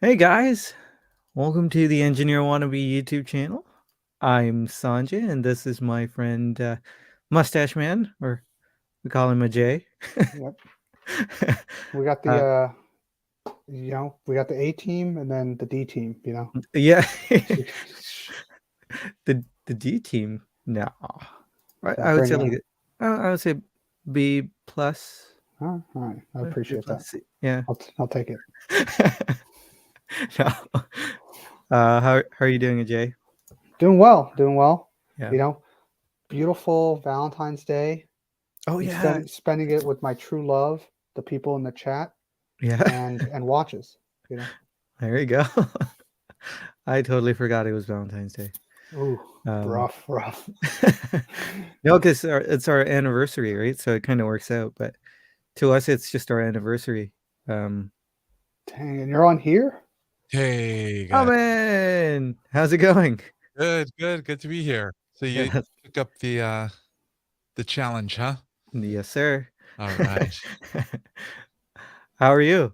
Hey guys, welcome to the Engineer Wannabe YouTube channel. I'm Sanjay, and this is my friend Mustache Man, or we call him a J. Yep. We got Uh, the we got the A team and then the D team, yeah, the D team. No, I would Bring say it. like I would say B plus. All right. I B appreciate that. plus. Yeah. I'll take it. No. How are you doing, Jay? Doing well, doing well. Yeah. You know, beautiful Valentine's Day. Oh I'm yeah. spending it with my true love, the people in the chat, Yeah. and watches. There you go. I totally forgot it was Valentine's Day. Ooh, rough. No, because it's our anniversary, right? So it kind of works out. But to us, it's just our anniversary. Dang, and you're on here? Hey Oh guys. man, how's it going? Good to be here. So you Yeah. took up the challenge, huh? Yes, sir. All right. How are you?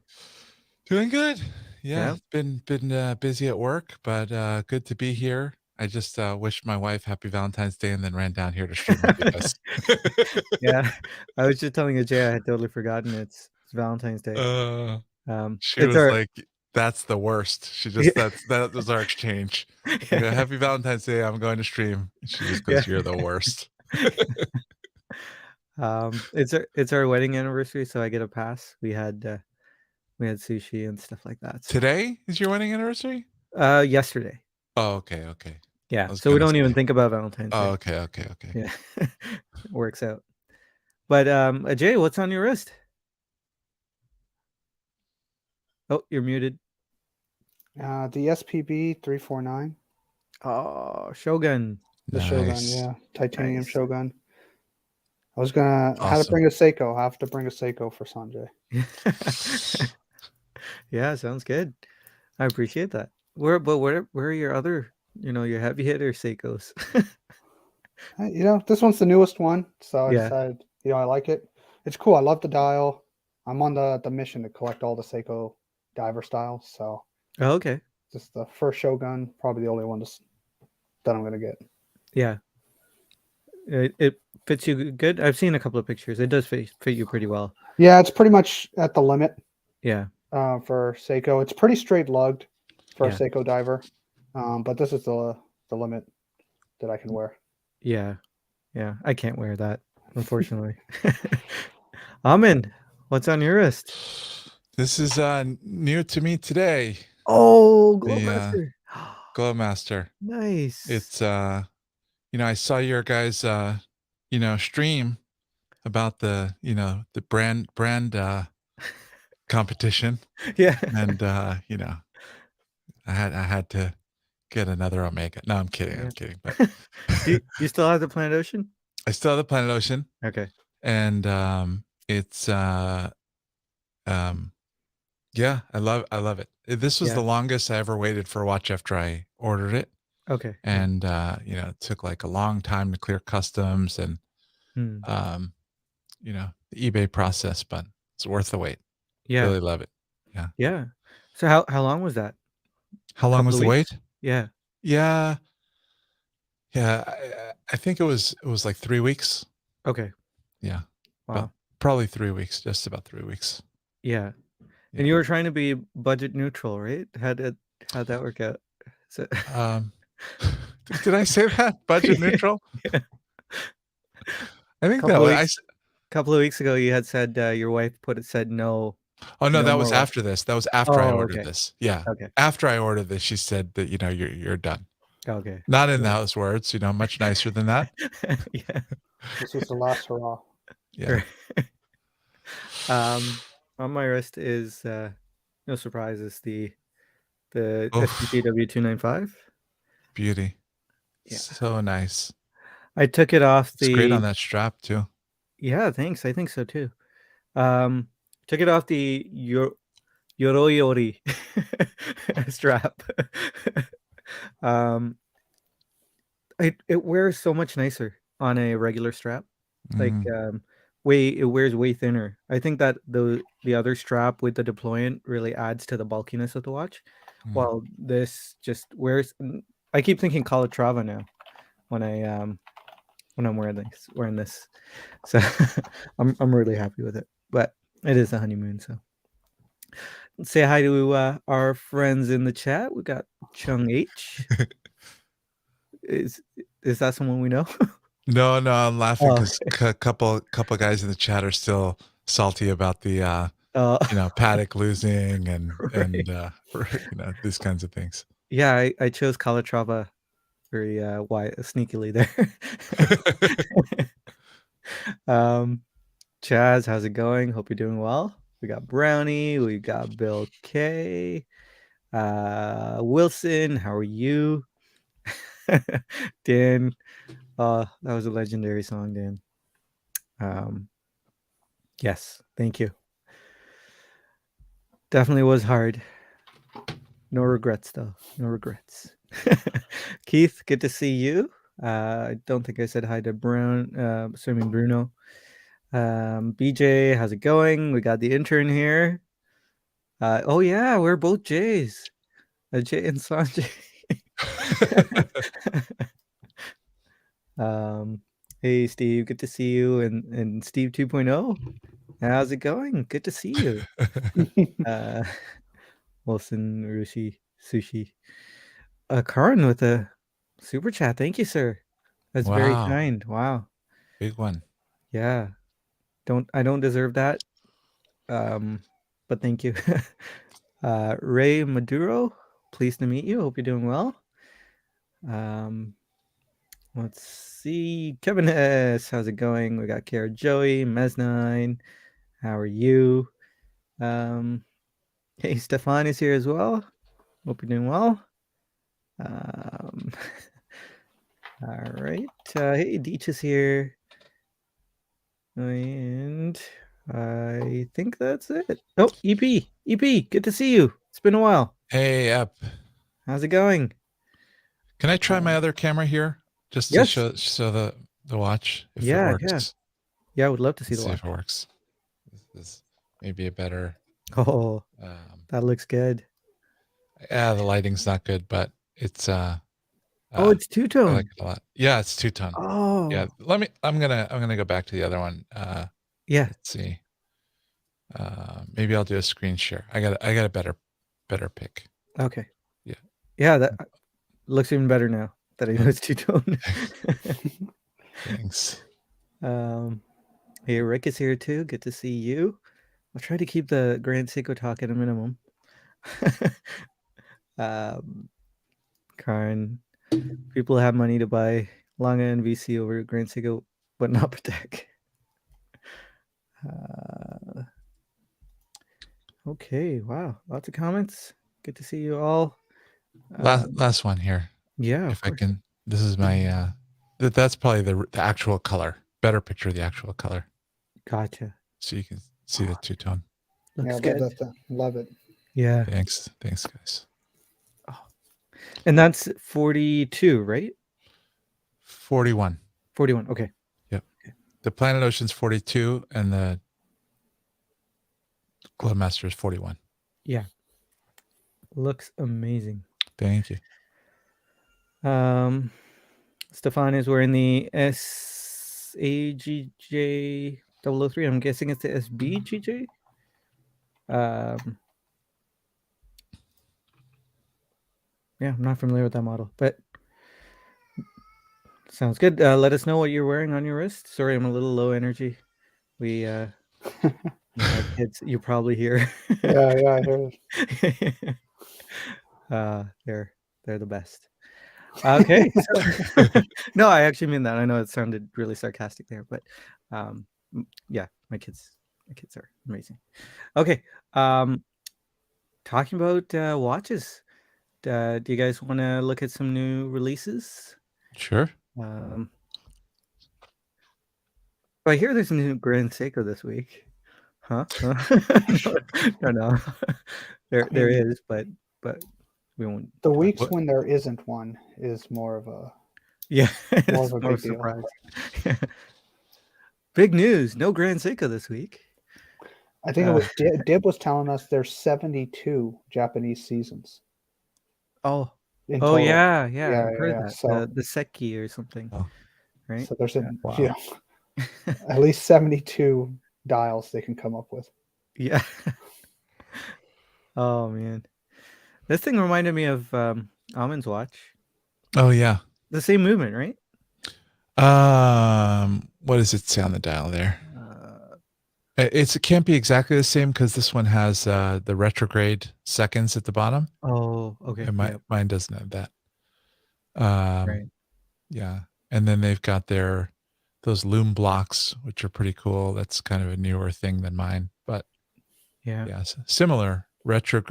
Doing good. Yeah, Yeah. been busy at work, but good to be here. I just wished my wife happy Valentine's Day and then ran down here to stream with you guys. Yeah. I was just telling Jay I had totally forgotten it's Valentine's Day. She It's was our like, "That's the worst." She just that was our exchange. I go, happy Valentine's Day. I'm going to stream. She just goes, "You're the worst." It's our wedding anniversary, so I get a pass. We had sushi and stuff like that. So. Today is your wedding anniversary? Yesterday. Oh, okay. Yeah, I was so we gonna don't even say. think about Valentine's Day. Oh, okay. Yeah, it works out. But Ajay, what's on your wrist? Oh, you're muted. The SPB 349. Oh, Shogun. The Shogun, yeah, titanium Nice. Shogun. I was gonna had to Awesome. bring a Seiko. I have to bring a Seiko for Sanjay. Yeah, sounds good. I appreciate that. Where are your other, your heavy hitter Seikos? This one's the newest one, so I Yeah. decided, I like it. It's cool. I love the dial. I'm on the mission to collect all the Seiko diver styles, so Oh, okay. just the first Shogun, probably the only one that I'm gonna get. Yeah. It fits you good. I've seen a couple of pictures. It does fit you pretty well. Yeah, it's pretty much at the limit. Yeah. For Seiko, it's pretty straight lugged for Yeah. a Seiko diver, but this is the limit that I can wear. Yeah. Yeah. I can't wear that, unfortunately. Amin, what's on your wrist? This is new to me today. Oh, Glowmaster. Glowmaster. Nice. It's I saw your guys stream about the the brand competition. Yeah. And I had to get another Omega. No, I'm kidding. Yeah. I'm kidding. But you still have the Planet Ocean? I still have the Planet Ocean. Okay. And it's yeah, I love it. This was the longest I ever waited for a watch after I ordered it. Okay. And it took like a long time to clear customs and the eBay process, but it's worth the wait. Yeah. Really love it. Yeah. Yeah. So how long was that? How long was the wait? Yeah. Yeah. I think it was like 3 weeks. Okay. Yeah. Wow. Probably 3 weeks, just about 3 weeks. Yeah. And you were trying to be budget neutral, right? How'd that work out? So did I say that? Budget neutral? Yeah. I think that was couple of weeks ago you had said your wife said no. Oh no, no that was after this. That was after I ordered this. Yeah. Okay. After I ordered this, she said that you're done. Okay. Not in those words, much nicer than that. Yeah. This was the last hurrah. Yeah. On my wrist is no surprises, the SPTW 295. Beauty. Yeah. So nice. I took it off It's great on that strap too. Yeah, thanks. I think so too. Took it off the Yoroyori strap. It wears so much nicer on a regular strap. Like wears way thinner. I think that the other strap with the deployant really adds to the bulkiness of the watch, while this just wears. I keep thinking Calatrava now when I'm wearing this. So I'm really happy with it. But it is a honeymoon, so say hi to our friends in the chat. We got Chung H. Is that someone we know? No, I'm laughing because a couple guys in the chat are still salty about the Paddock losing and Right. these kinds of things. Yeah, I chose Calatrava very sneakily there. Chaz, how's it going? Hope you're doing well. We got Brownie, we got Bill K. Wilson, how are you? Dan, that was a legendary song, Dan. Yes, thank you. Definitely was hard. No regrets, though. No regrets. Keith, good to see you. I don't think I said hi to Bruno. BJ, how's it going? We got the intern here. Oh yeah, we're both J's. Jay and Sanjay. Hey Steve, good to see you, and Steve 2.0. How's it going? Good to see you. Wilson, Urushi, Sushi. Karan with a super chat. Thank you, sir. That's very kind. Wow. Big one. Yeah. I don't deserve that. But thank you. Ray Maduro, pleased to meet you. Hope you're doing well. Let's see. Kevin S. How's it going? We got Kara Joey, Mez9. How are you? Hey, Stefan is here as well. Hope you're doing well. All right. Hey, Deech is here. And I think that's it. Oh, EP, good to see you. It's been a while. Hey, Ep. How's it going? Can I try my other camera here just to show the watch if it works? Yeah, I would love to see the watch. If it works. This is maybe a better. Oh, that looks good. Yeah, the lighting's not good, but it's it's two-tone. I like it a lot. Yeah, it's two-tone. Oh. Yeah. I'm gonna go back to the other one. Yeah. Let's see. Maybe I'll do a screen share. I got a better pick. Okay. Yeah. Yeah, that looks even better now that I know it's two-tone. Thanks. Hey, Rick is here too. Good to see you. I'll try to keep the Grand Seiko talk at a minimum. Karen, people have money to buy Longines and VC over Grand Seiko, but not Patek. Okay, wow, lots of comments. Good to see you all. Last one here. Yeah, if I can. This is my. That's probably the actual color. Better picture of the actual color. Gotcha. So you can see the two-tone. Looks good. Love it. Yeah. Thanks, guys. Oh. And that's 42, right? 41. 41. Okay. Yep. Okay. The Planet Ocean's 42, and the Globemaster is 41. Yeah. Looks amazing. Thank you. Stefan is wearing the SAGJ 003. I'm guessing it's the SBGJ. Yeah, I'm not familiar with that model, but sounds good. Let us know what you're wearing on your wrist. Sorry, I'm a little low energy. We my kids, you probably hear. Yeah, I hear it. They're the best. Okay. So, no, I actually mean that. I know it sounded really sarcastic there, but yeah, my kids are amazing. Okay. Talking about watches. Do you guys want to look at some new releases? Sure. I hear there's a new Grand Seiko this week. Huh? No. There is, but we won't. The weeks when there isn't one is more of a more of a big surprise. Big news! No Grand Seiko this week. I think it was Dib was telling us there's 72 Japanese seasons. Oh, in oh total. yeah. Yeah, I've heard yeah. that So the Seki or something, Oh, right? so there's wow. at least 72 dials they can come up with. Yeah. Oh man, this thing reminded me of Almond's watch. Oh yeah. The same movement, right? What does it say on the dial there? Uh, It can't be exactly the same because this one has the retrograde seconds at the bottom. oh, okay. And Yep. mine doesn't have that. Right. Yeah, and then they've got those loom blocks, which are pretty cool. That's kind of a newer thing than mine, but Yeah. similar retro.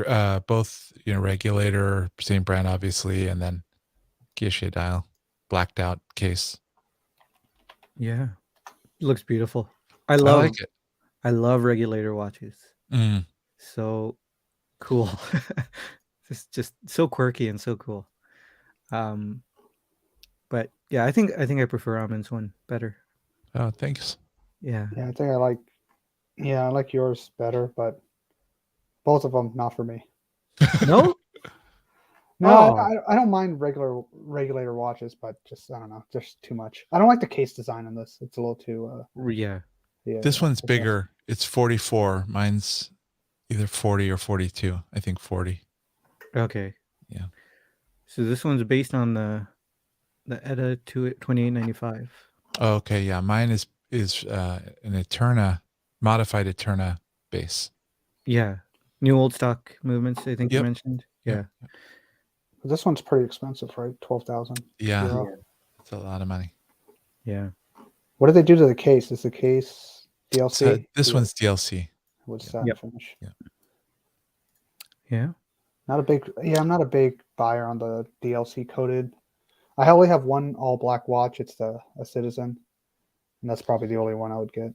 Both regulator, same brand obviously, and then Kiyoshi dial, blacked out case. Yeah. It looks beautiful. I like it. I love regulator watches. Mm. So cool. just so quirky and so cool. But yeah, I think I prefer Almond's one better. Oh, thanks. Yeah. Yeah, I think I like yours better, but both of them not for me. No? No, Oh. I don't mind regulator watches, but just I don't know, just too much. I don't like the case design on this. It's a little too Yeah. This one's bigger. It's 44. Mine's either 40 or 42. I think 40. Okay. Yeah. So this one's based on the ETA 2895. Oh, okay, yeah. Mine is an Eterna, modified Eterna base. Yeah. New old stock movements, I think you mentioned. Yeah. Yep. This one's pretty expensive, right? 12,000. Yeah. It's a lot of money. Yeah. What did they do to the case? Is the case DLC? This one's DLC. With satin finish. Yeah. Yeah. I'm not a big buyer on the DLC coated. I only have one all black watch. It's a Citizen, and that's probably the only one I would get.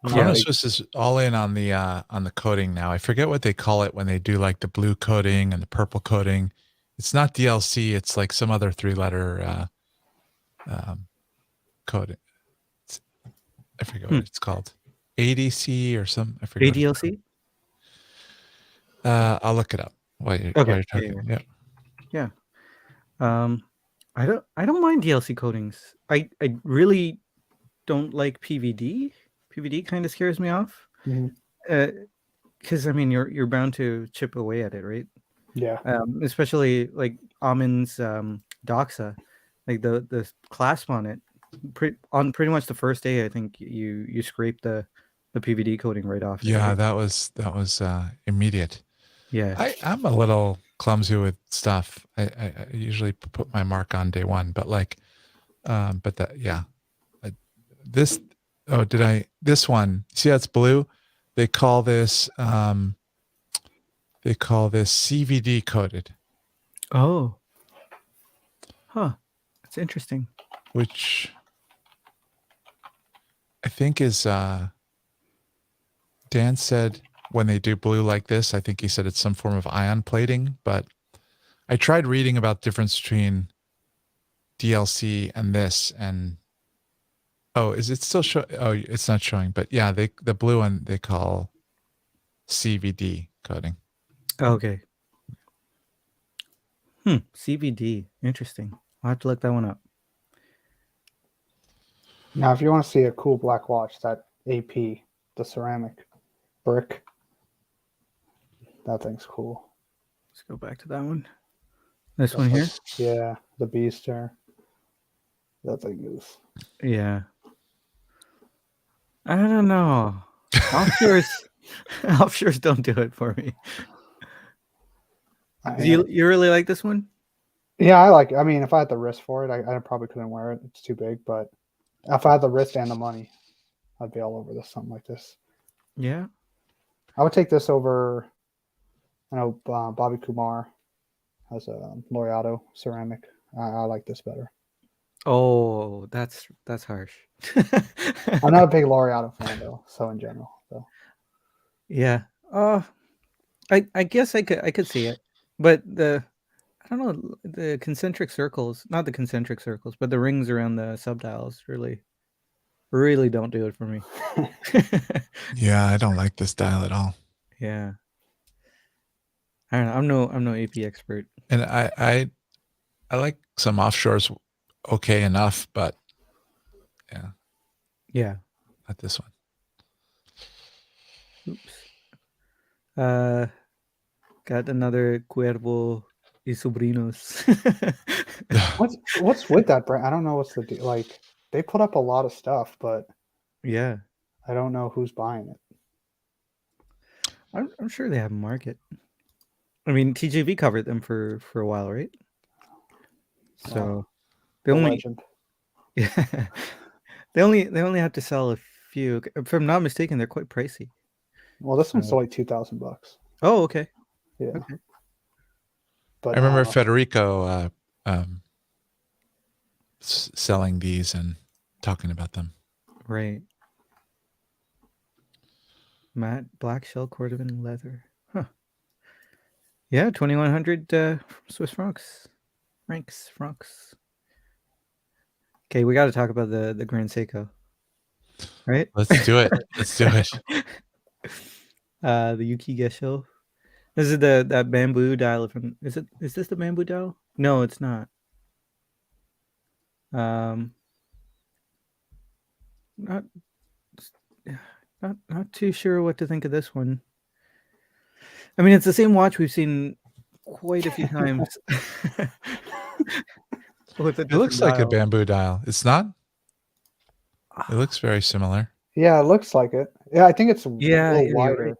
Chronoswiss is all in on the coating now. I forget what they call it when they do like the blue coating and the purple coating. It's not DLC. It's like some other 3-letter code. I forget what it's called. ADC or some. I forget. ADLC? I'll look it up while you're talking. Yeah. I don't mind DLC coatings. I really don't like PVD. PVD kind of scares me off. Because I mean you're bound to chip away at it, right? Yeah. Especially like Almond's Doxa, like the clasp on it. Pretty much the first day, I think you scrape the PVD coating right off. Yeah, that was immediate. Yeah, I'm a little clumsy with stuff. I usually put my mark on day one, but this one, see, that's blue. They call this CVD coated. Oh, huh, that's interesting. Which I think is Dan said when they do blue like this, I think he said it's some form of ion plating, but I tried reading about the difference between DLC and this, and is it still show? Oh, it's not showing, but yeah, the blue one they call CVD coating. Okay. CVD, interesting. I'll have to look that one up. Now, if you want to see a cool black watch, that AP, the ceramic brick, that thing's cool. Let's go back to that one. This one here? Yeah, the beast there. That thing is. Yeah. I don't know. Offshores don't do it for me. You really like this one? Yeah, I like it. I mean, if I had the wrist for it, I probably couldn't wear it. It's too big, but if I had the wrist and the money, I'd be all over this, something like this. Yeah. I would take this over. I know Bobby Kumar has a Laureato ceramic. I like this better. Oh, that's harsh. I'm not a big Laureato fan though, so in general. So. Yeah. I guess I could see it. But I don't know, the concentric circles, not the concentric circles, but the rings around the subdials really really don't do it for me. Yeah, I don't like this dial at all. Yeah. I don't know. I'm no AP expert. And I like some offshores okay enough, but yeah, Yeah. not this one. Oops. Got another Cuervo y Sobrinos. What's with that brand? I don't know what's the deal. Like they put up a lot of stuff, but Yeah. I don't know who's buying it. I'm sure they have a market. I mean, TJV covered them for a while, right? So they The only legend. yeah, they only have to sell a few. If I'm not mistaken, they're quite pricey. Well, this one's So- like $2,000. Oh, okay. Yeah, Okay. but I remember Federico selling these and talking about them. Right. Matte black shell cordovan leather. Huh. Yeah, 2,100 Swiss francs. Francs. Okay, we got to talk about the Grand Seiko, right? Let's do it. Let's do it. The Yuki Gesho. This is that bamboo dial. Is this the bamboo dial? No, it's not. Not not too sure what to think of this one. I mean, it's the same watch we've seen quite a few times. With a It looks different like a dial. bamboo dial. It's not? It looks very similar. yeah, it looks like it. Yeah, I think it's a Yeah, little yeah, you're wider. right.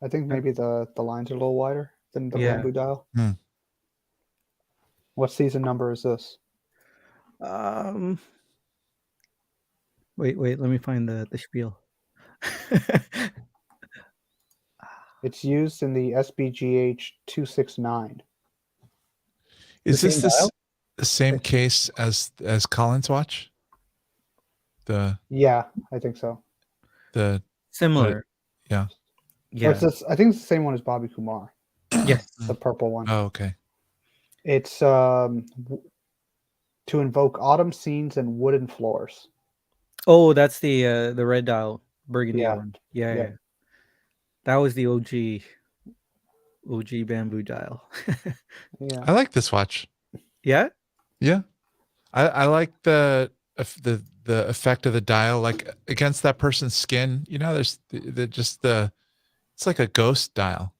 I think maybe the lines are a little wider than the Yeah. bamboo dial. Hmm. What season number is this? Wait, let me find the spiel. It's used in the SBGH 269. Is The this same dial? the same case as Colin's watch? Yeah, I think so. Similar. Yeah. Or Yeah. it's this, I think it's the same one as Bobby Kumar, Yes. the purple one. Oh, okay. It's to invoke autumn scenes and wooden floors. Oh, that's the red dial, burgundy Yeah. one. Yeah, Yeah. yeah. That was the OG bamboo dial. Yeah. I like this watch. Yeah? Yeah. I like the effect of the dial, like against that person's skin. You know, there's it's like a ghost dial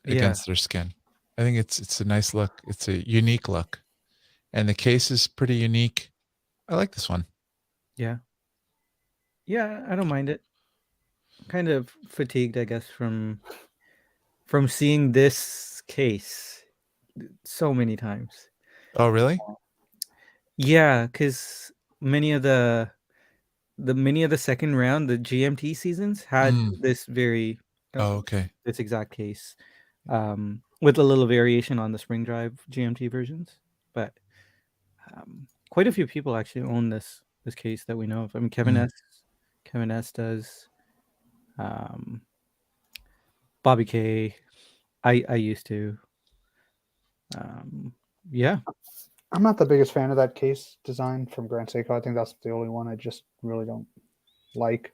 Yeah. against their skin. I think it's a nice look. It's a unique look, and the case is pretty unique. I like this one. Yeah. Yeah, I don't mind it. Kind of fatigued, I guess, from seeing this case so many times. Oh, really? Yeah, because many of the second round, the GMT seasons had this very Oh, okay. this exact case, with a little variation on the spring drive GMT versions, but quite a few people actually own this case that we know of. I mean, Kevin S does, Bobby K. I used to. Yeah. I'm not the biggest fan of that case design from Grand Seiko. I think that's the only one I just really don't like.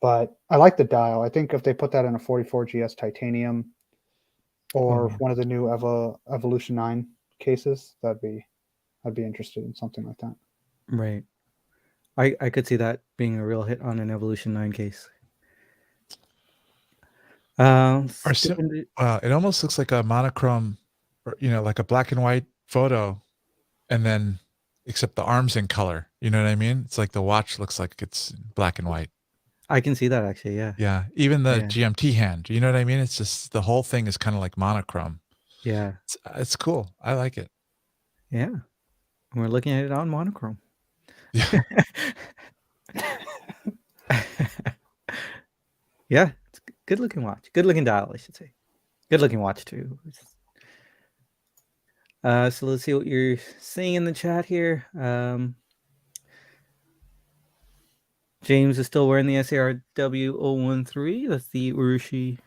But I like the dial. I think if they put that in a 44 GS titanium or yeah. one of the new Evolution 9 cases, I'd be interested in something like that. Right. I could see that being a real hit on an Evolution 9 case. It almost looks like a monochrome, or, like a black and white photo, and then except the arm's in color. You know what I mean? It's like the watch looks like it's black and white. I can see that actually, yeah. Yeah, even the Yeah. GMT hand. You know what I mean? It's just the whole thing is kind of like monochrome. Yeah. It's cool. I like it. Yeah. We're looking at it on monochrome. Yeah. Yeah, it's a good looking watch. Good looking dial, I should say. Good looking watch too. So let's see what you're saying in the chat here. James is still wearing the SARW013. That's the Urushi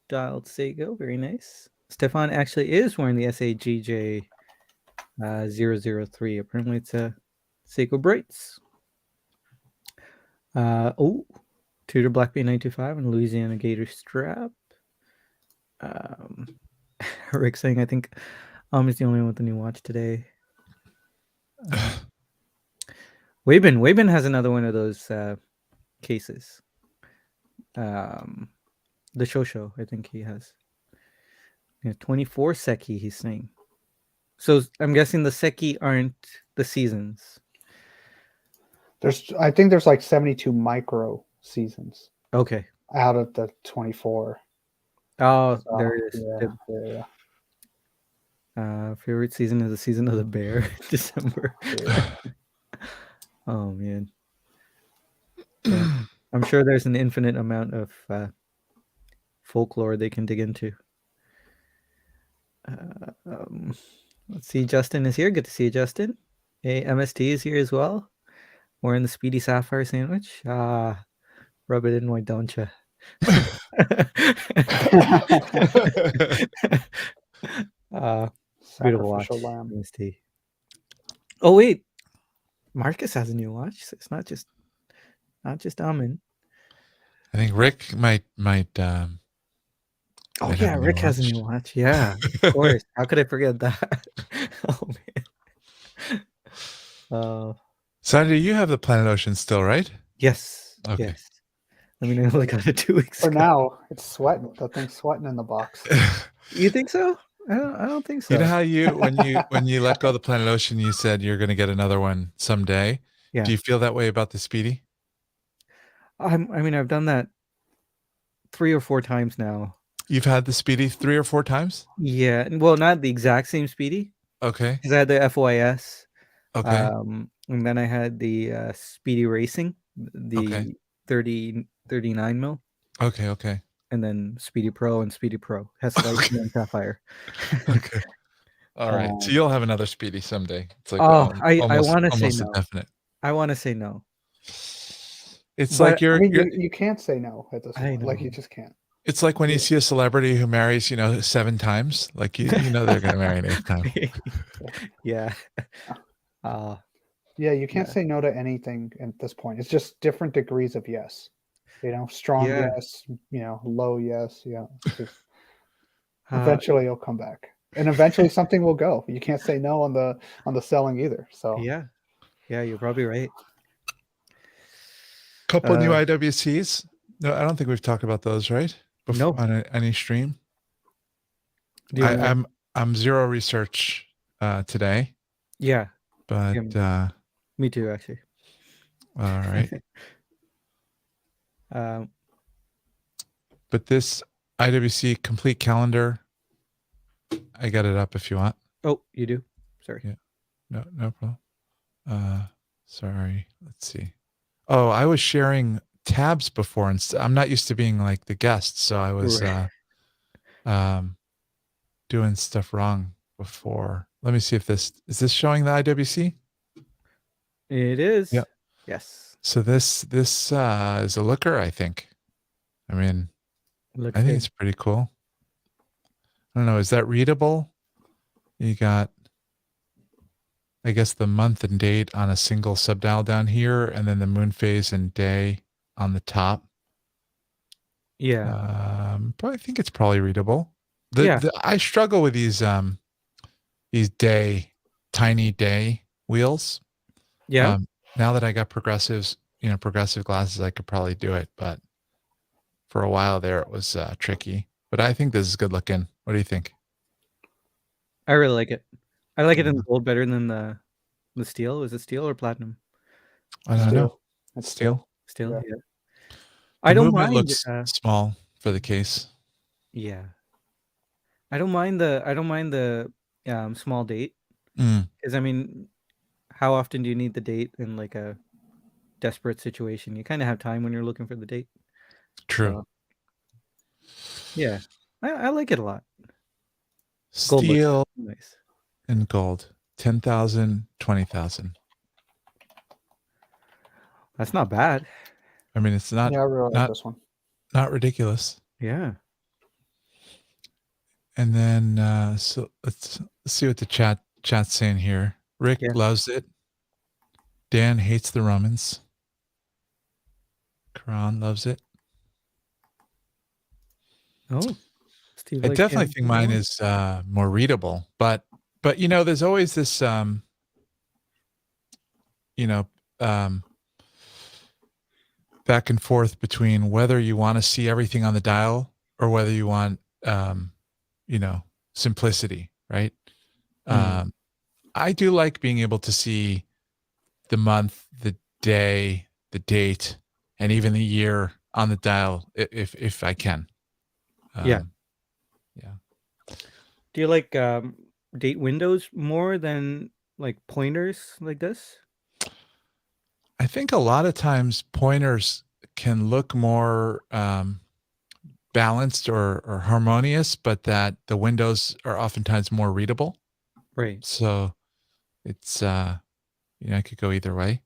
dialed Seiko. Very nice. Stefan actually is wearing the SAGJ 003. Apparently it's a Seiko Brights. Oh, Tudor Black Bay 925 and Louisiana Gator strap. Rick saying, I think is the only one with the new watch today. Wabin has another one of those cases. The Shosho, I think he has. Yeah, 24 Seki, he's saying. So I'm guessing the Seki aren't the seasons. I think there's like 72 micro seasons Okay. out of the 24. Oh, So, there it is. yeah. Favorite season is the season of the bear, December. Yeah. Oh man. Yeah. I'm sure there's an infinite amount of folklore they can dig into. Let's see, Justin is here. Good to see you, Justin. Hey, MST is here as well. We're in the Speedy Sapphire sandwich. Rub it in, why don't you? Beautiful watch, Sacrificial lamb. MST. Oh wait, Marcus has a new watch. So it's not just Amin. I think Rick might. Oh might yeah, have a new Rick has a watch. new watch. Yeah, of course. How could I forget that? Oh man. Sandy, you have the Planet Ocean still, right? Yes. Okay. Yes. Let me know. I got it 2 weeks For ago. now, it's sweating. The thing's sweating in the box. You think so? I don't think so. You know how when you let go of the Planet Ocean, you said you're going to get another one someday. Yeah. Do you feel that way about the Speedy? I mean, I've done that 3 or 4 times now. You've had the Speedy 3 or 4 times? Yeah. Well, not the exact same Speedy. Okay. Because I had the FYS. Okay. And then I had the Speedy Racing, the 39 mil. Okay. And then Speedy Pro and Speedy Pro. Hesselite and Sapphire. Okay. All right. So you'll have another Speedy someday. It's like I want to say almost no. a definite. I want to say no. It's But, like you can't say no at this point. Like you just can't. It's like when you see a celebrity who marries, 7 times, like you know they're going to marry an 8th time. Yeah. Yeah, you can't say no to anything at this point. It's just different degrees of yes. Strong yes, low yes. Yeah. Eventually it'll come back. And eventually something will go. You can't say no on the selling either. So yeah, you're probably right. Couple new IWCs. No, I don't think we've talked about those, right? No. On any stream. I'm zero research today. Yeah. But me too, actually. All right. But this IWC complete calendar, I got it up if you want. Oh, you do? Sorry. Yeah. No problem. Sorry. Let's see. Oh, I was sharing tabs before, and I'm not used to being like the guest, so I was doing stuff wrong before. Let me see if is this showing the IWC? It is. Yeah. Yes. So this is a looker, I think. I mean, I think it's pretty cool. I don't know. Is that readable? You got, I guess, the month and date on a single subdial down here, and then the moon phase and day on the top. Yeah. But I think it's probably readable. I struggle with these tiny day wheels. Yeah. Now that I got progressive glasses, I could probably do it. But for a while there, it was tricky. But I think this is good looking. What do you think? I really like it. I like it in gold better than the steel. Was it steel or platinum? I don't know. It's steel. Steel. Yeah. I don't mind. Looks small for the case. Yeah. I don't mind the small date. Because I mean, how often do you need the date in like a desperate situation? You kind of have time when you're looking for the date. True. So, yeah, I like it a lot. Steel nice. And gold. 10,000, 20,000. That's not bad. I mean, it's not. Yeah, I really like this one. Not ridiculous. Yeah. And then so let's see what the chat's saying here. Rick loves it. Dan hates the Romans. Karan loves it. Oh, Steve I likes definitely think mine is more readable, but there's always this back and forth between whether you want to see everything on the dial or whether you want simplicity, right? I do like being able to see the month, the day, the date, and even the year on the dial if I can. Yeah. Yeah. Do you like date windows more than like pointers like this? I think a lot of times pointers can look more balanced or harmonious, but that the windows are oftentimes more readable. Right. So it's I could go either way.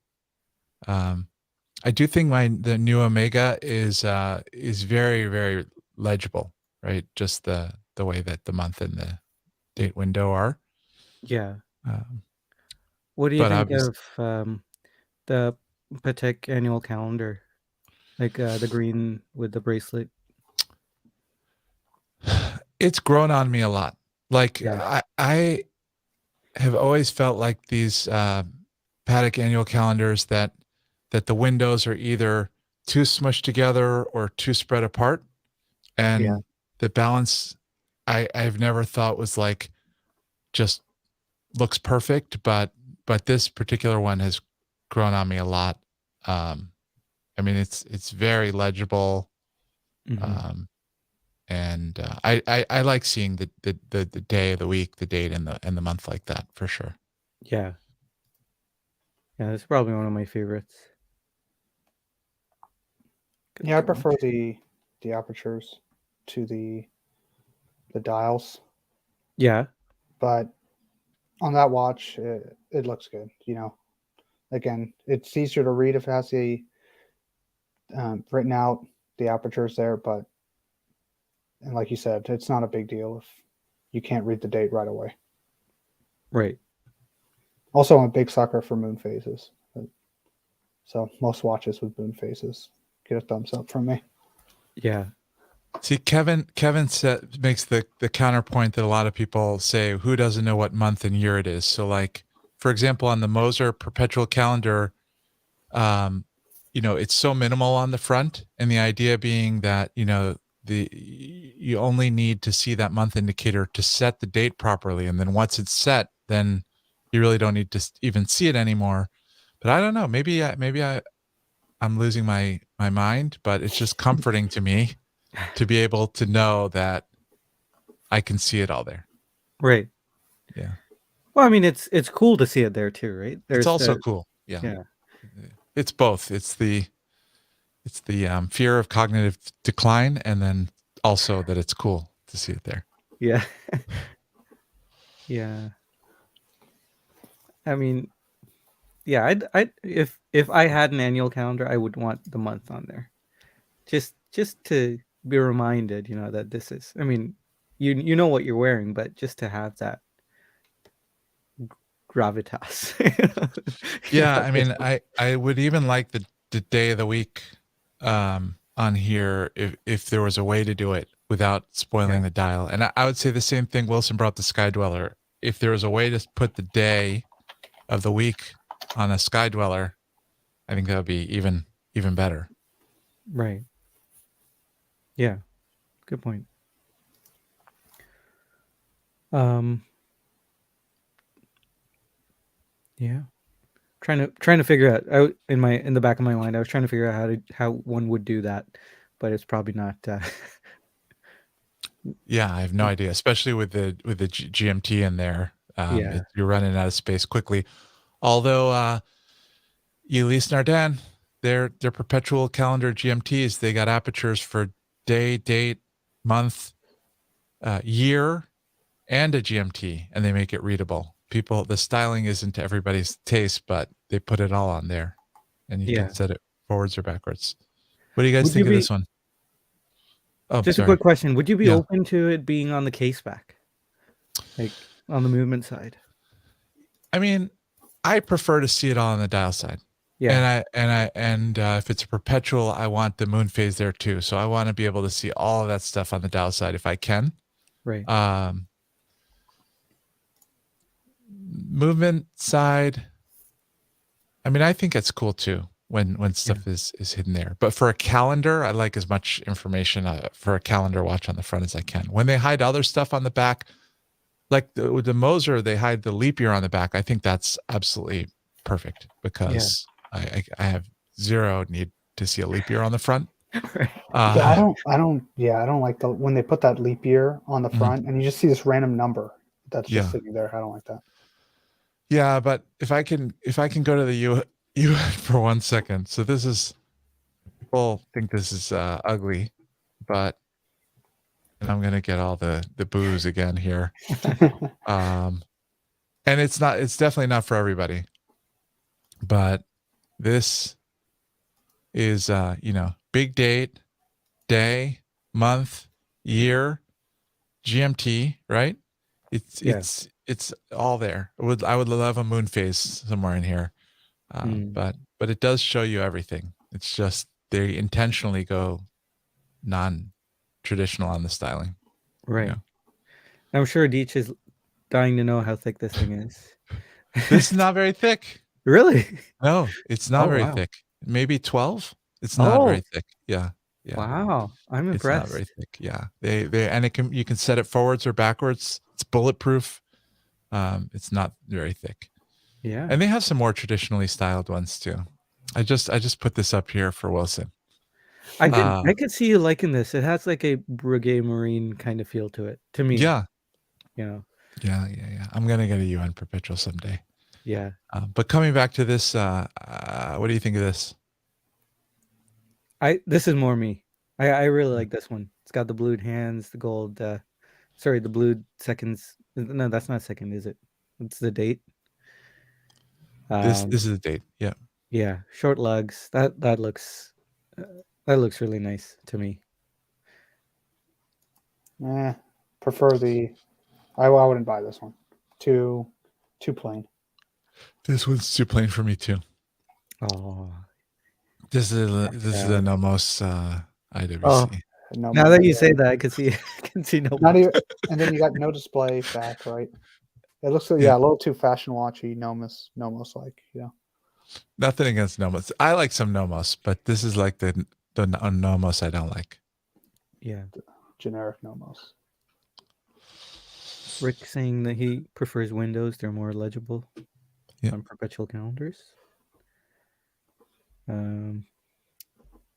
I do think the new Omega is very, very legible, right? Just the way that the month and the date window are. Yeah. Um, What do you but think obviously, of the Patek annual calendar? Like the green with the bracelet? it's grown on me a lot. Like Yeah. I have always felt like these Patek annual calendars that the windows are either too smushed together or too spread apart, Yeah. and the balance I've never thought was like just looks perfect, but this particular one has grown on me a lot. I mean, it's very legible, um, and I like seeing the day, the week, the date, and the month like that for sure. Yeah. Yeah, that's probably one of my favorites. Good Yeah, I God. prefer the apertures to the dials, Yeah. but on that watch, it looks good. Again, it's easier to read if it has the written out the apertures there, but and like you said, it's not a big deal if you can't read the date right away. Right. Also, I'm a big sucker for moon phases, so most watches with moon phases get a thumbs up from me. Yeah. See, Kevin makes the counterpoint that a lot of people say, who doesn't know what month and year it is? So like, for example, on the Moser perpetual calendar, it's so minimal on the front, and the idea being that, you only need to see that month indicator to set the date properly. And then once it's set, then you really don't need to even see it anymore. But I don't know, maybe I'm losing my mind, but it's just comforting to me to be able to know that I can see it all there. Right. Yeah. Well, I mean, it's cool to see it there too, right? It's There's also the cool. Yeah. yeah. It's both. It's the fear of cognitive decline, and then also that it's cool to see it there. Yeah. Yeah. I mean, yeah, I'd if I had an annual calendar, I would want the month on there. Just to be reminded, that this is, I mean, you know what you're wearing, but just to have that gravitas. Yeah, I mean, I would even like the day of the week on here if there was a way to do it without spoiling the dial. And I would say the same thing Wilson brought the Sky Dweller. If there was a way to put the day of the week on a Sky Dweller, I think that would be even better. Right. Yeah. Good point. Yeah. Trying to figure out in the back of my mind, I was trying to figure out how one would do that, but it's probably not Yeah, I have no idea, especially with the GMT in there. yeah. You're running out of space quickly. Although Ulysse Nardin, their perpetual calendar GMTs, they got apertures for day, date, month, year, and a GMT, and they make it readable. The styling isn't to everybody's taste, but they put it all on there, and you can set it forwards or backwards. What do you guys think of this one? Oh, Just sorry. a quick question. Would you be Yeah. open to it being on the case back? Like on the movement side? I mean, I prefer to see it all on the dial side. Yeah. And if it's a perpetual, I want the moon phase there too. So I want to be able to see all of that stuff on the dial side if I can. Right. Movement side, I mean, I think it's cool too when stuff is hidden there. But for a calendar, I like as much information for a calendar watch on the front as I can. When they hide other stuff on the back, like with the Moser, they hide the leap year on the back. I think that's absolutely perfect because I have zero need to see a leap year on the front. Right. Yeah, I don't like when they put that leap year on the front and you just see this random number that's just sitting there. I don't like that. Yeah, but if I can go to the UN for 1 second. So this is, people think this is ugly, but and I'm gonna get all the boos again here. And it's definitely not for everybody. But this is big date, day, month, year, GMT, right? It's all there. I would love a moon phase somewhere in here. But it does show you everything. It's just they intentionally go non-traditional on the styling. Right. I'm sure Deech is dying to know how thick this thing is. This is not very thick. Really? No, it's not very thick. Maybe 12. It's not very thick. Yeah. Wow, I'm impressed. It's not very thick. Yeah. They and you can set it forwards or backwards. It's bulletproof. It's not very thick. Yeah. And they have some more traditionally styled ones too. I just put this up here for Wilson. I could see you liking this. It has like a Breguet Marine kind of feel to it, to me. Yeah. Yeah. I'm gonna get a UN Perpetual someday. Yeah. But coming back to this, what do you think of this? This is more me. I really like this one. It's got the blued hands, the gold. Sorry, the blued seconds. No, that's not second, is it? It's the date. This is the date. Yeah. Yeah, short lugs. That looks really nice to me. Prefer the. I wouldn't buy this one. Too plain. This one's too plain for me too. Oh. This is a Nomos IWC. Oh, now that you say that, I can see Nomos. Not even, and then you got no display back, right? It looks like a little too fashion watchy, Nomos like, Nothing against Nomos. I like some Nomos, but this is like the Nomos I don't like. Yeah, the generic Nomos. Rick saying that he prefers Windows; they're more legible on perpetual calendars.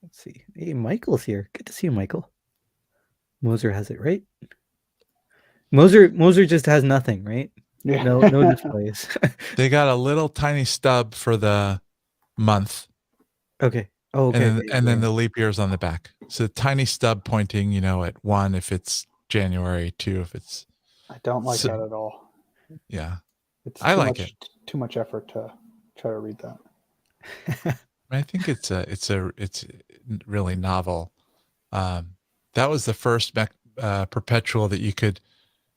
Let's see. Hey, Michael's here. Good to see you, Michael. Moser has it right. Moser just has nothing, right? Yeah. No displays. They got a little tiny stub for the month. Okay. Oh, okay. And then the leap years on the back. So tiny stub pointing, at 1 if it's January, 2 if it's. I don't like that at all. Yeah. I like it. Too much effort to try to read that. I think it's really novel. That was the first perpetual that you could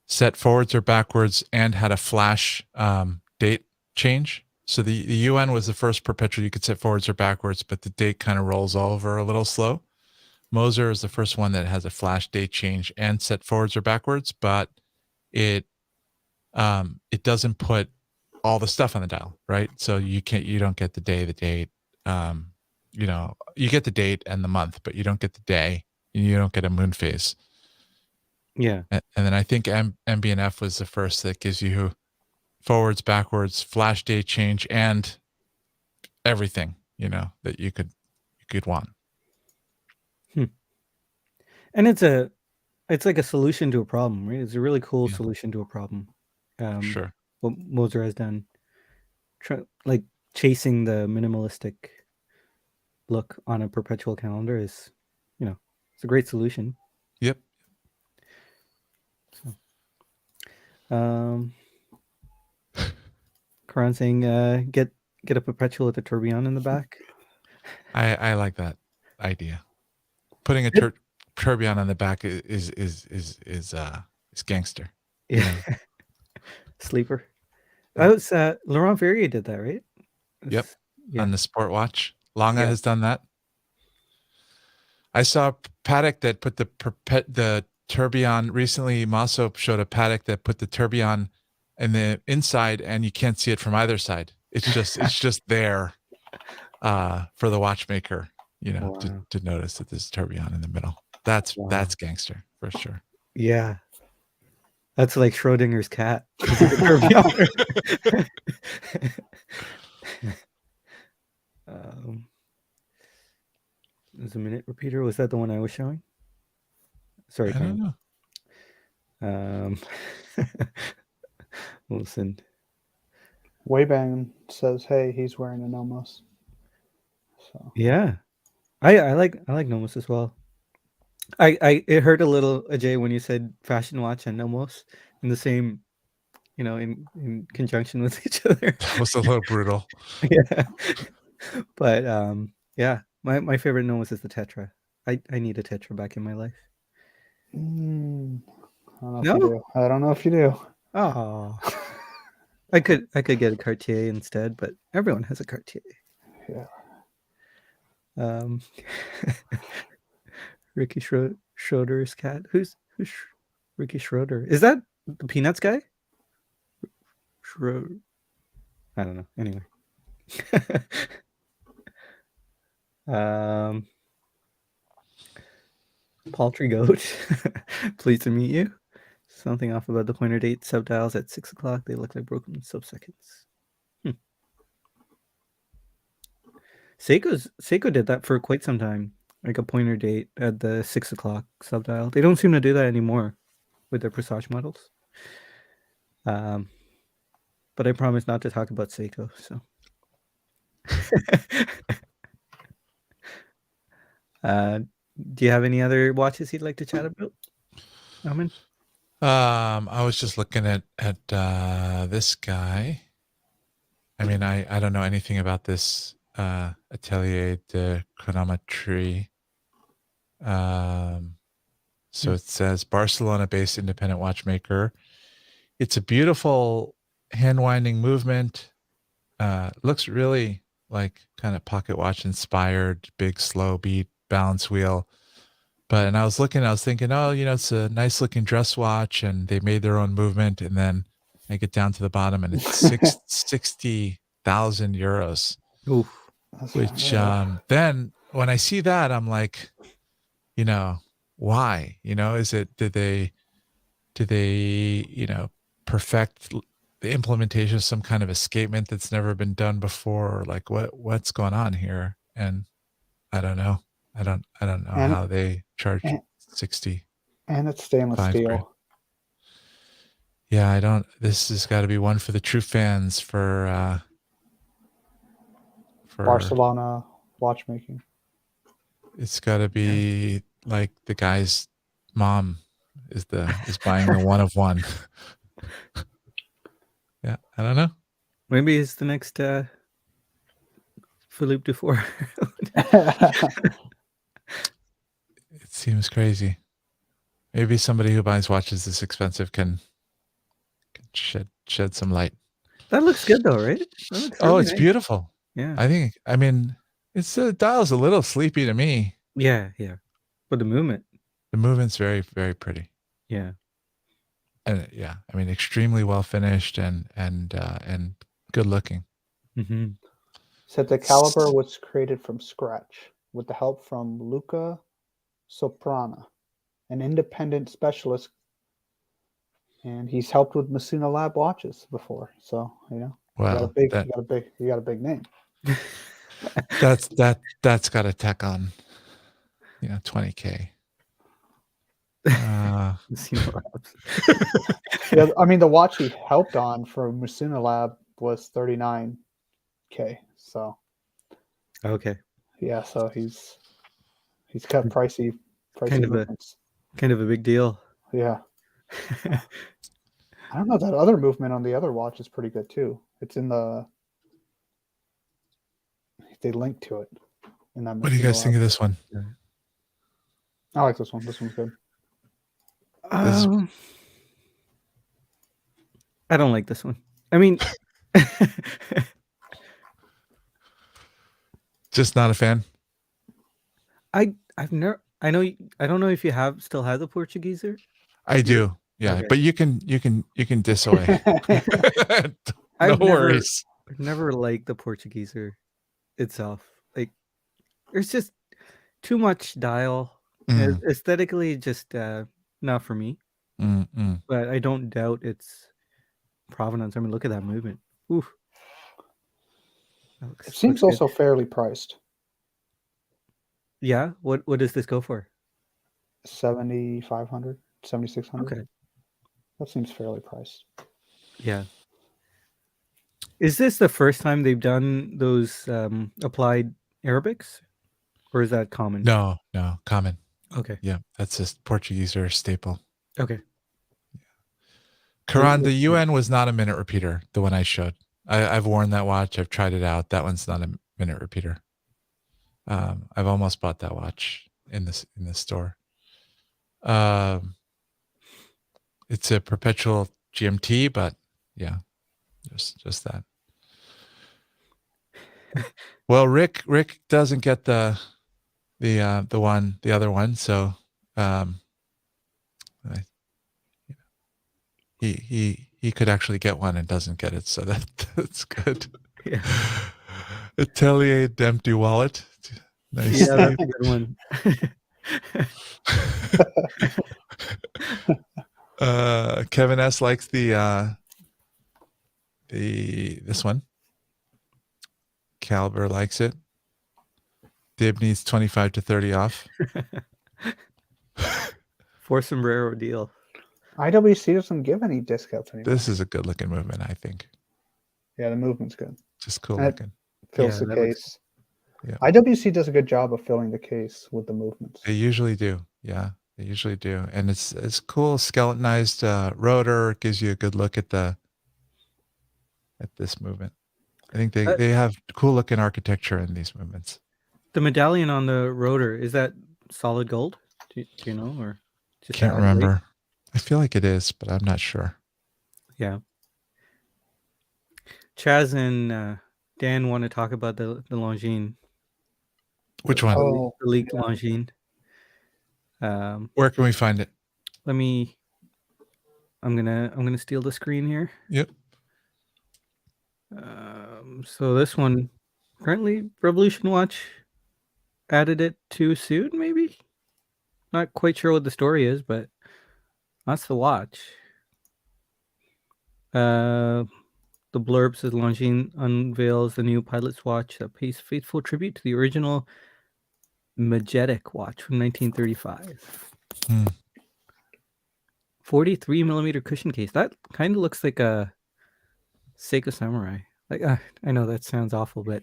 set forwards or backwards and had a flash date change. So the UN was the first perpetual you could set forwards or backwards, but the date kind of rolls over a little slow. Moser is the first one that has a flash date change and set forwards or backwards, but it doesn't put all the stuff on the dial, right? So you don't get the day, the date. You get the date and the month, but you don't get the day, and you don't get a moon phase. Yeah. And then I think MBNF was the first that gives you forwards, backwards, flash date change, and everything, that you could want. And it's like a solution to a problem, right? It's a really cool solution to a problem. Sure. What Moser has done, like chasing the minimalistic look on a perpetual calendar is, it's a great solution. Yep. So, Karan saying, get a perpetual with a tourbillon in the back. I like that idea. Putting a tourbillon on the back is gangster. Yeah. Sleeper. That was Laurent Verrier did that, right? Yep. Yeah. on the sport watch. Longa Yeah. has done that. I saw a Patek that put the tourbillon recently. Maso showed a Patek that put the tourbillon in the inside, and you can't see it from either side. It's just there for the watchmaker, Wow. to notice that there's a tourbillon in the middle. That's gangster for sure. Yeah. That's like Schrodinger's cat. Is it the tourbillon? There's a minute repeater. Was that the one I was showing? Sorry, I don't know. Listen. Weibang says, "Hey, he's wearing a Nomos." So Yeah, I like Nomos as well. It hurt a little, Ajay, when you said fashion watch and Nomos in the same, in conjunction with each other. That was a little brutal. Yeah, but yeah, my favorite Nomos is the Tetra. I need a Tetra back in my life. I don't know No? if you do. I don't know if you do. Oh, I could get a Cartier instead, but everyone has a Cartier. Yeah. Ricky Schroeder's cat. Who's Ricky Schroeder? Is that the Peanuts guy? Schroeder. I don't know. Anyway. Paltry Goat. Pleased to meet you. Something off about the pointer date subdials at 6 o'clock. They look like broken sub-seconds. Seiko did that for quite some time. Like a pointer date at the 6 o'clock subdial. They don't seem to do that anymore with their Presage models. But I promise not to talk about Seiko. So, do you have any other watches you'd like to chat about, Alman? I was just looking at this guy. I mean, I don't know anything about this Atelier de Chronometrie. So it says Barcelona-based independent watchmaker. It's a beautiful hand-winding movement. Looks really like kind of pocket watch inspired, big slow beat balance wheel. And I was thinking, oh, it's a nice looking dress watch, and they made their own movement. And then I get down to the bottom, and it's 60,000 euros. Oof. Which then when I see that, I'm like, why? Is it did they perfect the implementation of some kind of escapement that's never been done before, or like what's going on here? And I don't know. I don't know how they charge 60. And it's stainless steel. Grand. Yeah, I don't. This has got to be one for the true fans for Barcelona watchmaking. It's got to be like the guy's mom is buying the one of one. Yeah, I don't know. Maybe it's the next Philippe Dufour. It seems crazy. Maybe somebody who buys watches this expensive can shed some light. That looks good though, right? Really it's nice. Beautiful. Yeah. I mean, it's the dial's a little sleepy to me. Yeah. But the movement's very, very pretty. Yeah. And yeah, I mean, extremely well finished and good looking. Mm-hmm. Said the caliber was created from scratch with the help from Luca Soprana, an independent specialist, and he's helped with Masuna Lab watches before. So well, you got a big name. That's got to tack on, $20,000. Yeah, I mean the watch he helped on for Masuna Lab was $39,000. So okay, yeah, so he's got pricey kind of a big deal. Yeah. I don't know, that other movement on the other watch is pretty good too. It's in they link to it in that. What do you guys think of this one? I like this one. This one's good. I don't like this one. I mean, Just not a fan. I've never. I know. I don't know if you still have the Portugueser. I do. Yeah, Okay. but you can diss away. No worries. I've never liked the Portugueser itself. Like, there's just too much dial. Aesthetically, just not for me. But I don't doubt its provenance. I mean, look at that movement. Oof. It seems also fairly priced. Yeah. What does this go for? 7,500, 7,600. Okay. That seems fairly priced. Yeah. Is this the first time they've done those applied Arabics, or is that common? No, common. Okay. Yeah, that's just Portuguese or staple. Okay. Karan, the UN was not a minute repeater, the one I showed. I've worn that watch. I've tried it out. That one's not a minute repeater. I've almost bought that watch in this store. It's a perpetual GMT, but yeah, just that. Well, Rick doesn't get the other one, so he could actually get one and doesn't get it, so that's good. Yeah. Atelier d'Empty Wallet. Nice. Yeah, that's a good one. Kevin S likes this one. Caliber likes it. Dib needs 25 to 30 off. For sombrero deal. IWC doesn't give any discounts anymore. This is a good looking movement, I think. Yeah, the movement's good. Just cool looking. Fills the case. Yeah. IWC does a good job of filling the case with the movements. They usually do. Yeah, they usually do. And it's cool skeletonized rotor. It gives you a good look at this movement. I think they have cool looking architecture in these movements. The medallion on the rotor, is that solid gold? Do you know, or just can't remember? I feel like it is, but I'm not sure. Yeah. Chaz and Dan want to talk about the Longines. Which one? Oh, the leaked Longines. Where can we find it? I'm gonna steal the screen here. Yep. So this one, apparently Revolution Watch added it too soon, maybe? Not quite sure what the story is, but that's the watch. The blurb says Longines unveils the new pilot's watch that pays faithful tribute to the original Majestic watch from 1935. 43 millimeter cushion case. That kind of looks like a Seiko Samurai. Like I know that sounds awful, but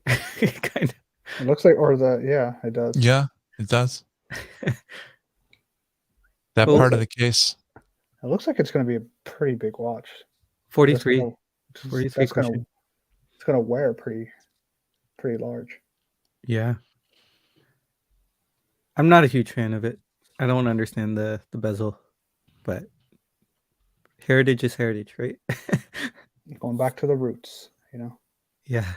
kind of. It looks like, it does. Yeah, it does. That part of the case. It looks like it's going to be a pretty big watch. 43. 43 cushion. It's going to wear pretty large. Yeah. I'm not a huge fan of it. I don't understand the bezel, but heritage is heritage, right? Going back to the roots, Yeah.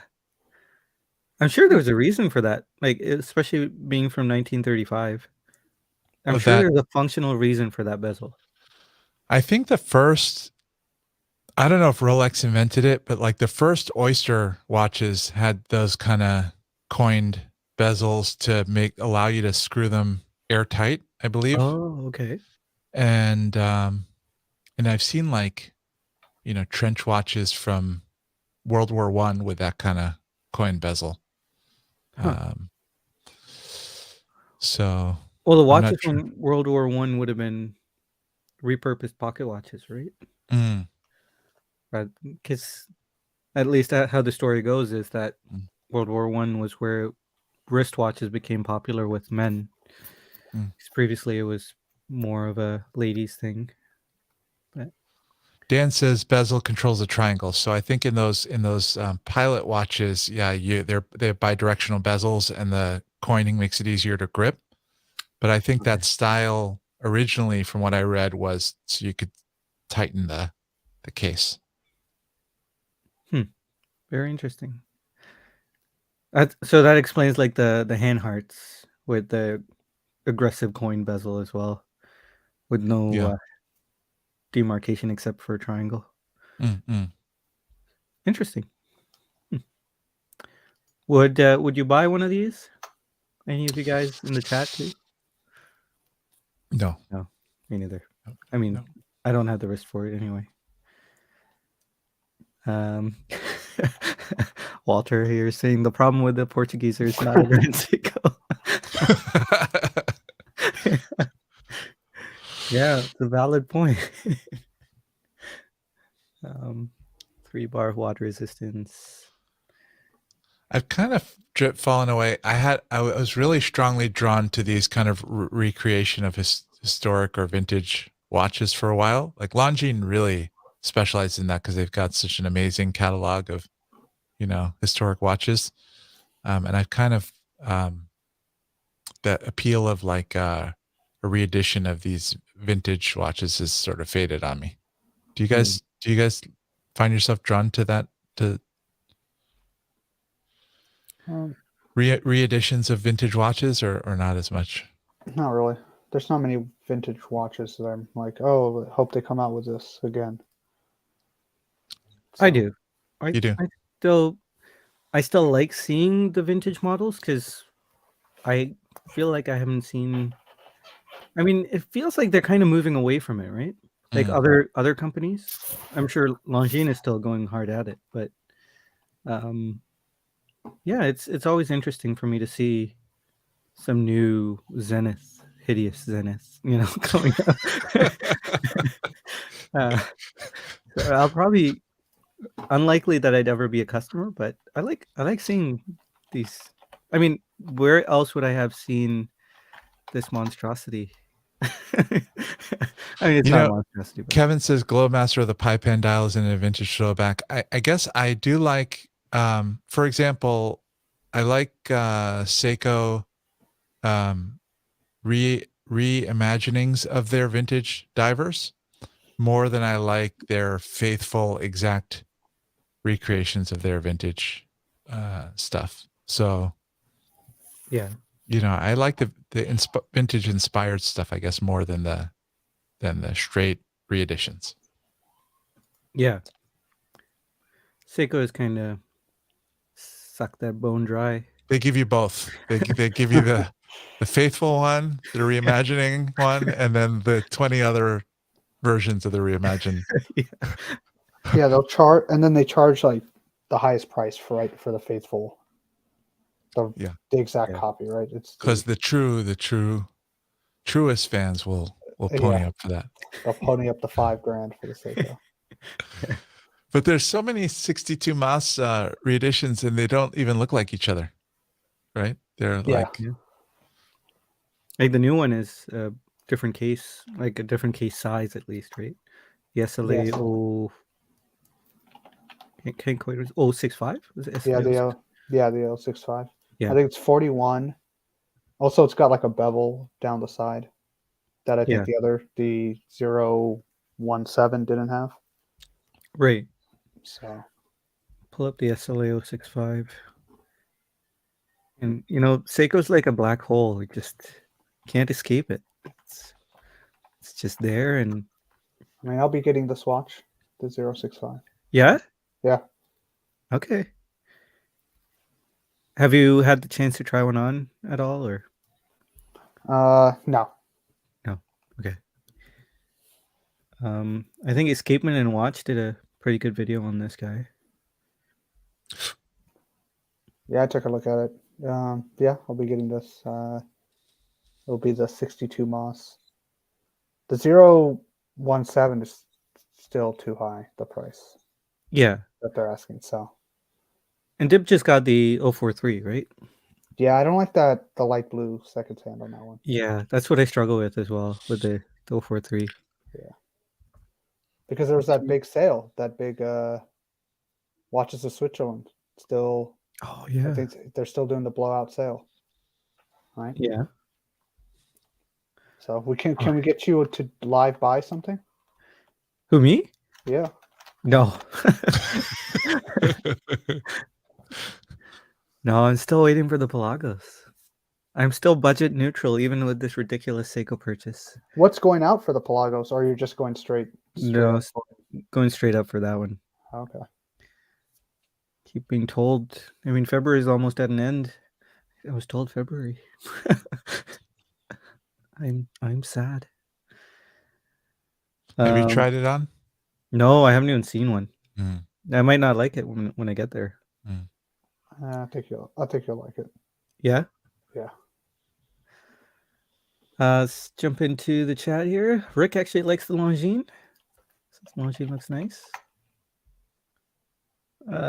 I'm sure there was a reason for that, like especially being from 1935. I'm sure there's a functional reason for that bezel. I think I don't know if Rolex invented it, but like the first Oyster watches had those kind of coined bezels to allow you to screw them airtight, I believe. Oh, okay. And I've seen trench watches from World War I with that kind of coin bezel. So well, the watches from World War I would have been repurposed pocket watches, right? Because at least how the story goes is that World War I was where wristwatches became popular with men. Previously, it was more of a ladies' thing. But Dan says bezel controls the triangle, so I think in those pilot watches, they have bidirectional bezels, and the coining makes it easier to grip. But I think that style originally, from what I read, was so you could tighten the case. Very interesting. So that explains like the hand hearts with the aggressive coin bezel as well, with no Yeah. demarcation except for a triangle. Mm-mm. Interesting. Would you buy one of these? Any of you guys in the chat too? No. No, me neither. No. I mean, No. I don't have the wrist for it anyway. Walter here saying the problem with the Portuguese is not a Grand Seiko. Yeah, it's a valid point. 3-bar water resistance. I've kind of fallen away. I was really strongly drawn to these kind of recreation of historic or vintage watches for a while. Like Longines really specializes in that because they've got such an amazing catalog of, historic watches. And I've kind of the appeal of like a reedition of these vintage watches has sort of faded on me. Do you guys find yourself drawn to that, to reeditions of vintage watches, or not as much? Not really. There's not many vintage watches that I'm like, oh, I hope they come out with this again. I do. You do? I still like seeing the vintage models because I feel like I haven't seen. I mean, it feels like they're kind of moving away from it, right? Like other companies. I'm sure Longines is still going hard at it, but yeah, it's always interesting for me to see some new hideous Zenith, coming up. So I'll probably unlikely that I'd ever be a customer, but I like seeing these. I mean, where else would I have seen this monstrosity? I mean, it's not a monstrosity. But... Kevin says Globemaster of the Paipan dial is in a vintage throwback. I guess I do like, for example, I like Seiko reimaginings of their vintage divers more than I like their faithful exact recreations of their vintage stuff. So yeah, I like the vintage inspired stuff, I guess, more than the straight reeditions. Yeah, Seiko is kind of suck that bone dry. They give you both. They give you the faithful one, the reimagining one, and then the 20 other versions of the reimagined. Yeah, they'll charge, and then they charge like the highest price for the faithful, the exact copy, right? It's because the truest fans will pony up for that. They'll pony up the $5,000 for the Seiko. But there's so many 62 Mas reeditions, and they don't even look like each other, right? They're like the new one is a different case, like a different case size at least, right? The SLA can't quite 065? Yeah, the 065. Yeah, I think it's 41. Also, it's got like a bevel down the side that I think the 017 didn't have. Right. So pull up the SLA 065. And Seiko's like a black hole. You just can't escape it. It's just there. And I mean, I'll be getting this watch, the 065. Yeah? Yeah. Okay. Have you had the chance to try one on at all, or? No. No. Okay. I think Escapement and Watch did a pretty good video on this guy. Yeah, I took a look at it. Yeah, I'll be getting this. It'll be the 62 Mas. The 017 is still too high, the price. Yeah. That they're asking, so. And Dip just got the 043, right? Yeah, I don't like the light blue second hand on that one. Yeah, that's what I struggle with as well, with the 043. Yeah. Because there was that big sale, that big Watches of Switzerland. Still, oh yeah, I think they're still doing the blowout sale, right? Yeah. So can we get you to live buy something? Who, me? Yeah. No. No, I'm still waiting for the Pelagos. I'm still budget neutral, even with this ridiculous Seiko purchase. What's going out for the Pelagos, or you're just going straight No, up? going straight up for that one. Okay. Keep being told. I mean, February is almost at an end. I was told February. I'm sad. Have you tried it on? No, I haven't even seen one. Mm. I might not like it when I get there. Mm. I think you'll like it. Yeah. Yeah. Let's jump into the chat here. Rick actually likes the Longines. Longines looks nice.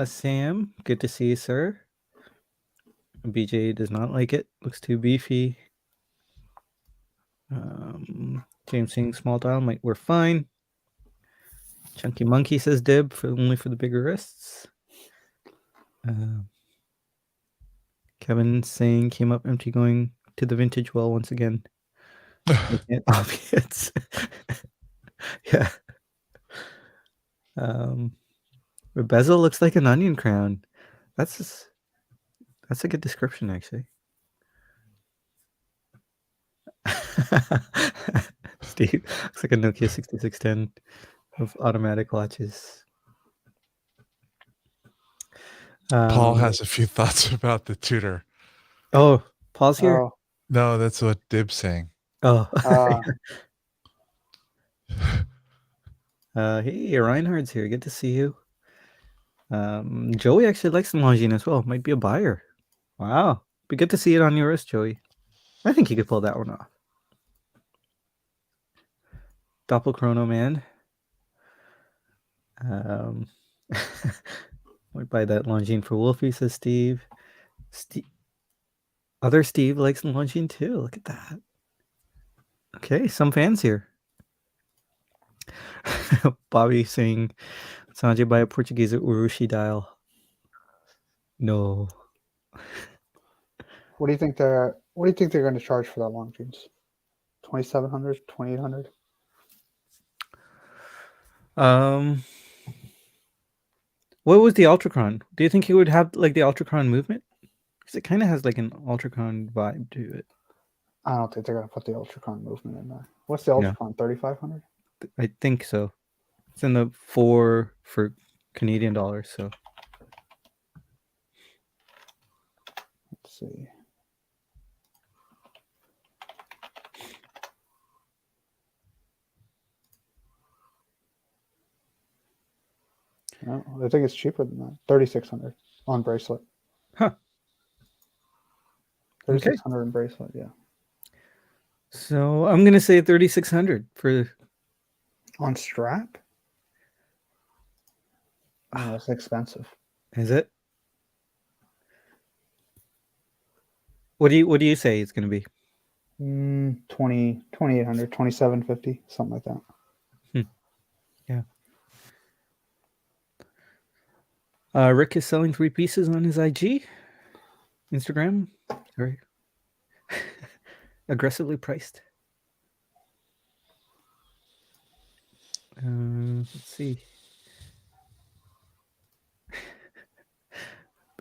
Sam, good to see you, sir. BJ does not like it. Looks too beefy. James saying small dial might work fine. Chunky Monkey says dib only for the bigger wrists. Kevin saying came up empty going to the vintage well once again. Obvious. Yeah. The bezel looks like an onion crown. That's a good description, actually. Steve looks like a Nokia 6610 of automatic watches. Paul has a few thoughts about the tutor. Oh, Paul's here. Oh. No, that's what Dib's saying. Oh. Uh, hey, Reinhardt's here. Good to see you. Joey actually likes the Longines as well. Might be a buyer. Wow. Be good to see it on your wrist, Joey. I think you could pull that one off. Doppelchrono man. Might buy that Longines for Wolfie, says Steve. Other Steve likes the Longines too. Look at that. Okay, some fans here. Bobby saying Sanjay buy a Portuguese Urushi dial. No. What do you think they're going to charge for that Longines? 2,700, 2,800? What was the Ultracron? Do you think he would have like the Ultracron movement? Because it kind of has like an Ultracron vibe to it. I don't think they're going to put the Ultracron movement in there. What's the Ultracron? 3,500? I think so. It's in the 4 for Canadian dollars. So let's see. No, I think it's cheaper than that. 3,600 on bracelet. Huh. 3,600 in bracelet, yeah. So I'm gonna say 3,600 for on strap. Oh, that's expensive. Is it? What do you say it's gonna be? 2,800, 2,750, something like that. Yeah. Rick is selling 3 pieces on his Instagram. Very aggressively priced. Let's see.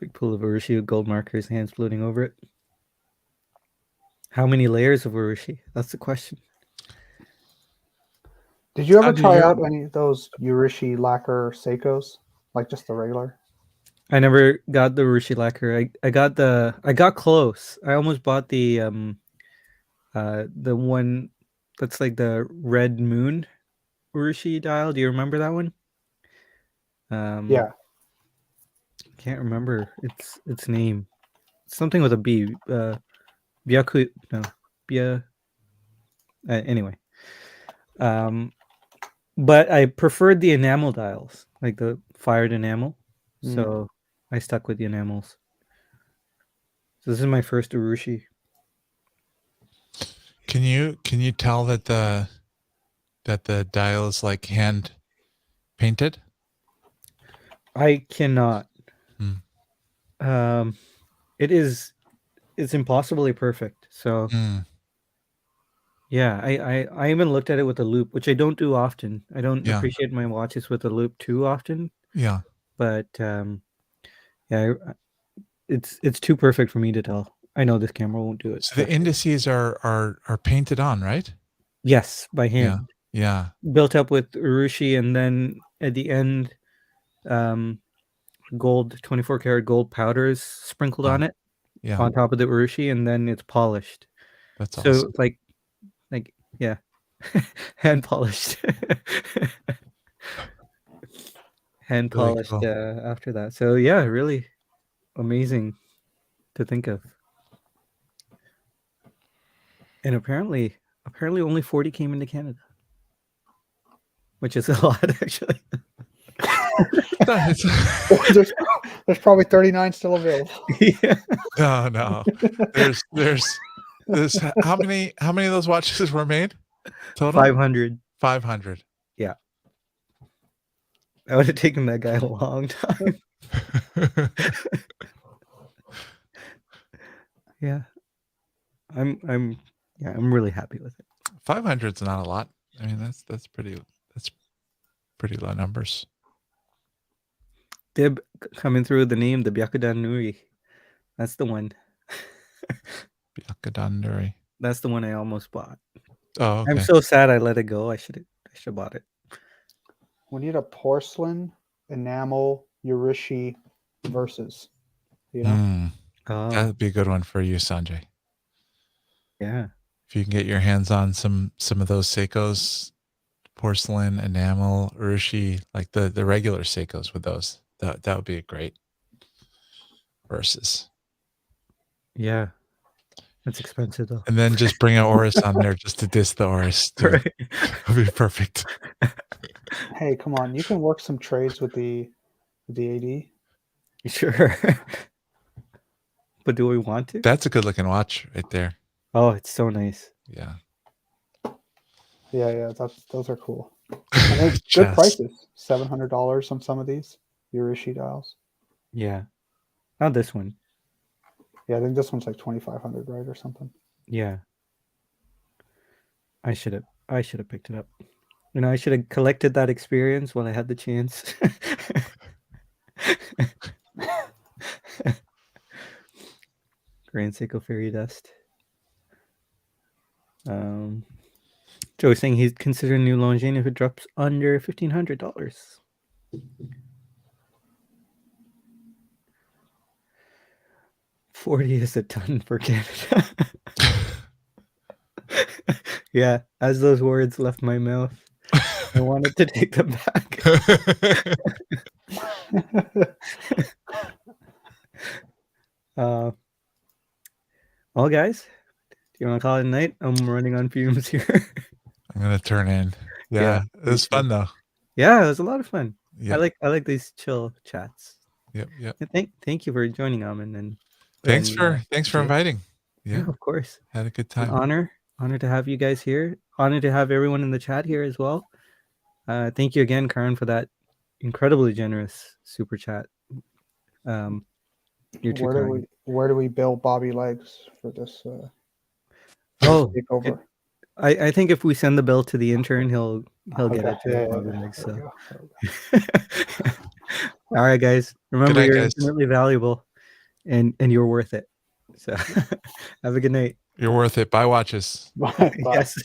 Big pool of Urushi with gold markers, hands floating over it. How many layers of Urushi? That's the question. Did you ever try out any of those Urushi lacquer Seikos? Like just the regular? I never got the Urushi lacquer. I got close. I almost bought the one that's like the red moon Urushi dial. Do you remember that one? Yeah. Can't remember its name. It's something with a B. Byaku, no. Bya. Anyway. But I preferred the enamel dials, like the fired enamel. So I stuck with the enamels. So this is my first Urushi. Can you tell that the dial is like hand painted? I cannot. It's impossibly perfect. So yeah, I even looked at it with a loop, which I don't do often. I don't appreciate my watches with a loop too often. Yeah. But yeah, it's too perfect for me to tell. I know this camera won't do it. So the indices are painted on, right? Yes, by Yeah. hand. Yeah. Built up with Urushi, and then at the end, gold 24 karat gold powders sprinkled on it, Yeah. on top of the Urushi, and then it's polished. That's So awesome. like yeah, hand polished. Hand Really polished cool. after that. So yeah, really amazing to think of. And apparently only 40 came into Canada, which is a lot actually. There's probably 39 still available. Yeah. No. There's how many of those watches were made total? 500. 500. Yeah. That would have taken that guy a long time. Yeah. I'm really happy with it. 500's not a lot. I mean, that's pretty low numbers. Dib coming through the name, the Byakudan Nuri. That's the one. Byakudan Nuri. That's the one I almost bought. Oh, okay. I'm so sad I let it go. I should have bought it. We need a porcelain enamel Urushi versus. You know? That'd be a good one for you, Sanjay. Yeah. If you can get your hands on some of those Seikos, porcelain, enamel, Urushi, like the regular Seikos with those, that would be a great versus. Yeah. That's expensive though. And then just bring an Oris on there just to diss the Oris. Right. It'll be perfect. Hey, come on. You can work some trades with the AD. Sure. But do we want to? That's a good looking watch right there. Oh, it's so nice. Yeah. Yeah, those are cool. And good prices. $700 on some of these Urushi dials. Yeah. Not this one. Yeah, I think this one's like 2,500, right, or something. Yeah. I should have picked it up. You know, I should have collected that experience while I had the chance. Grand Seiko Fairy Dust. Joe's saying he's considering new Longines if it drops under $1,500. $40 is a ton for Canada. Yeah, as those words left my mouth, I wanted to take them back. Well, guys, do you want to call it a night? I'm running on fumes here. I'm gonna turn in. Yeah, it was fun though. Yeah, it was a lot of fun. Yeah. I like these chill chats. Yep. And thank you for joining, Amin, and thanks for inviting. Yeah, of course. Had a good time. An honor to have you guys here. Honor to have everyone in the chat here as well. Thank you again, Karan, for that incredibly generous super chat. Where do we build Bobby legs for this? Takeover. I think if we send the bill to the intern, he'll get it to Bobby legs. So. All right, guys. Remember, you're infinitely valuable, and you're worth it. So have a good night. You're worth it. Buy watches. Bye. Yes.